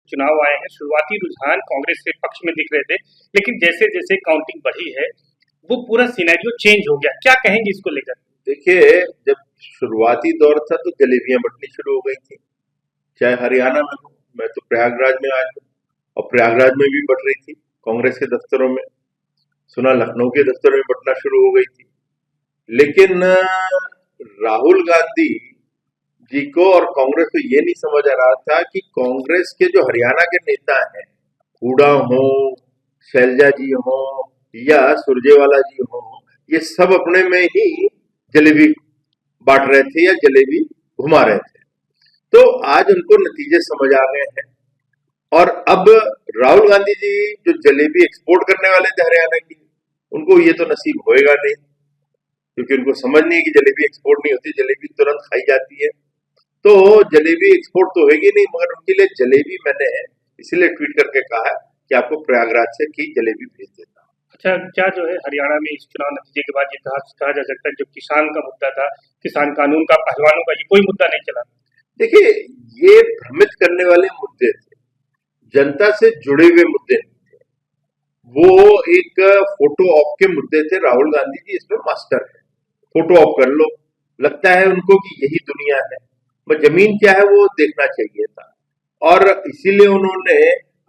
चुनाव आए हैं, शुरुआती रुझान कांग्रेस के पक्ष में दिख रहे थे, लेकिन जैसे जैसे काउंटिंग बढ़ी है वो पूरा सिनेरियो चेंज हो गया। क्या कहेंगे इसको लेकर? देखिए, जब शुरुआती दौर था तो जलेबियां बंटनी शुरू हो गई थी, चाहे हरियाणा में हो। मैं तो प्रयागराज में आज हूं और प्रयागराज में भी बट रही थी कांग्रेस के दफ्तरों में। सुना लखनऊ के दफ्तरों में बंटना शुरू हो गई थी। लेकिन राहुल गांधी जी को और कांग्रेस को ये नहीं समझ आ रहा था कि कांग्रेस के जो हरियाणा के नेता हैं, हूडा हो, शैलजा जी हो या सुरजेवाला जी हो, ये सब अपने में ही जलेबी बांट रहे थे या जलेबी घुमा रहे थे। तो आज उनको नतीजे समझ आ गए हैं और अब राहुल गांधी जी जो जलेबी एक्सपोर्ट करने वाले थे हरियाणा की, उनको ये तो नसीब होएगा नहीं, क्योंकि उनको समझ नहीं है कि जलेबी एक्सपोर्ट नहीं होती, जलेबी तुरंत खाई जाती है। तो जलेबी एक्सपोर्ट तो होगी नहीं, मगर उनके लिए जलेबी मैंने इसीलिए ट्वीट करके कहा कि आपको प्रयागराज से की जलेबी भेज देता हूं। अच्छा, क्या जो है हरियाणा में इस चुनाव नतीजे के बाद ये कहा जा सकता है जो किसान का मुद्दा था, किसान कानून का, पहलवानों का, ये कोई मुद्दा नहीं चला? देखिए, ये भ्रमित करने वाले मुद्दे थे, जनता से जुड़े हुए मुद्दे नहीं थे। वो एक फोटो ऑप के मुद्दे थे। राहुल गांधी जी इसमें मास्टर है, फोटो ऑप कर लो, लगता है उनको कि यही दुनिया है, पर जमीन क्या है वो देखना चाहिए था। और इसीलिए उन्होंने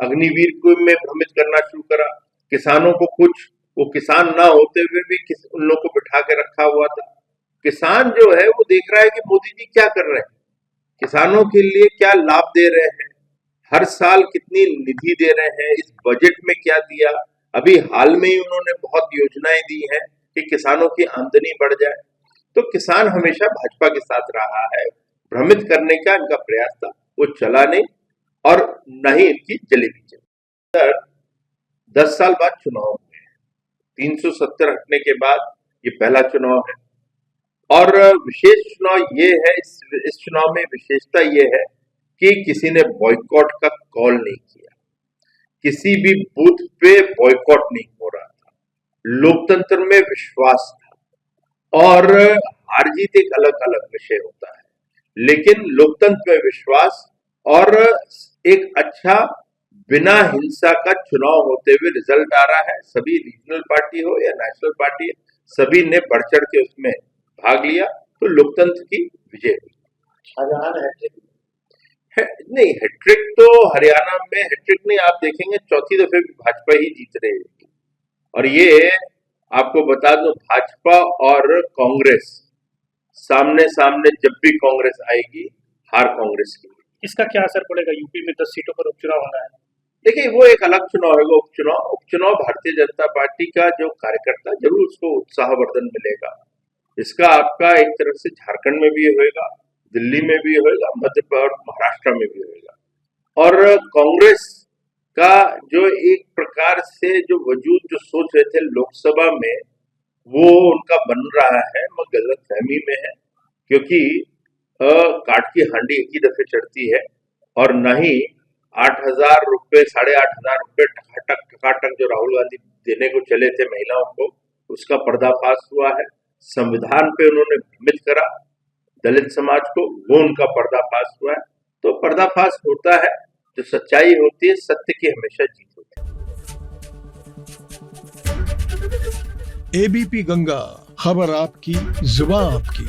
अग्निवीर को में भ्रमित करना शुरू करा। किसानों को कुछ, वो किसान ना होते हुए भी उन लोगों को बिठा के रखा हुआ था। किसान जो है वो देख रहा है कि मोदी जी क्या कर रहे हैं, किसानों के लिए क्या लाभ दे रहे हैं, हर साल कितनी निधि दे रहे हैं, इस बजट में क्या दिया। अभी हाल में ही उन्होंने बहुत योजनाएं दी हैं कि किसानों की आमदनी बढ़ जाए। तो किसान हमेशा भाजपा के साथ रहा है। भ्रमित करने का इनका प्रयास था, वो चला नहीं और न ही इनकी जलेबी चली। 10 साल बाद चुनाव हुए, 370 हटने के बाद ये पहला चुनाव है। और विशेष चुनाव ये है, इस चुनाव में विशेषता ये है कि किसी ने बॉयकॉट का कॉल नहीं किया, किसी भी बूथ पे बॉयकॉट नहीं हो रहा था, लोकतंत्र में विश्वास था। और हार जीत एक अलग अलग विषय होता है, लेकिन लोकतंत्र में विश्वास और एक अच्छा बिना हिंसा का चुनाव होते हुए रिजल्ट आ रहा है। सभी रीजनल पार्टी हो या नेशनल पार्टी, सभी ने बढ़ चढ़ के उसमें भाग लिया, तो लोकतंत्र की विजय हुई। नहीं, हैट्रिक तो हरियाणा में हैट्रिक नहीं, आप देखेंगे चौथी दफे भी भाजपा ही जीत रही है। और ये आपको बता दो, भाजपा और कांग्रेस सामने सामने जब भी कांग्रेस आएगी, हार कांग्रेस की। इसका क्या असर पड़ेगा? यूपी में 10 सीटों पर उपचुनाव होना है। देखिए, वो एक अलग चुनाव होगा। उपचुनाव भारतीय जनता पार्टी का जो कार्यकर्ता, जरूर उसको उत्साहवर्धन मिलेगा। इसका आपका एक तरह से झारखंड में भी होगा, दिल्ली में भी होगा, मध्य प्रदेश और महाराष्ट्र में भी होगा। और कांग्रेस का जो एक प्रकार से जो वजूद जो सोच रहे थे लोकसभा में, वो उनका बन रहा है, मगर गलत फहमी में है। क्योंकि काट की हांडी एक ही दफे चढ़ती है और न ही 8,000 रुपए, 8,500 रुपए टकाटक जो राहुल गांधी देने को चले थे महिलाओं को, उसका पर्दाफाश हुआ है। संविधान पे उन्होंने भ्रमित करा दलित समाज को, वो उनका पर्दाफाश हुआ है। तो पर्दाफाश होता है, जो सच्चाई होती है, सत्य की हमेशा जीत होती है। एबीपी गंगा, खबर आपकी, जुबान आपकी।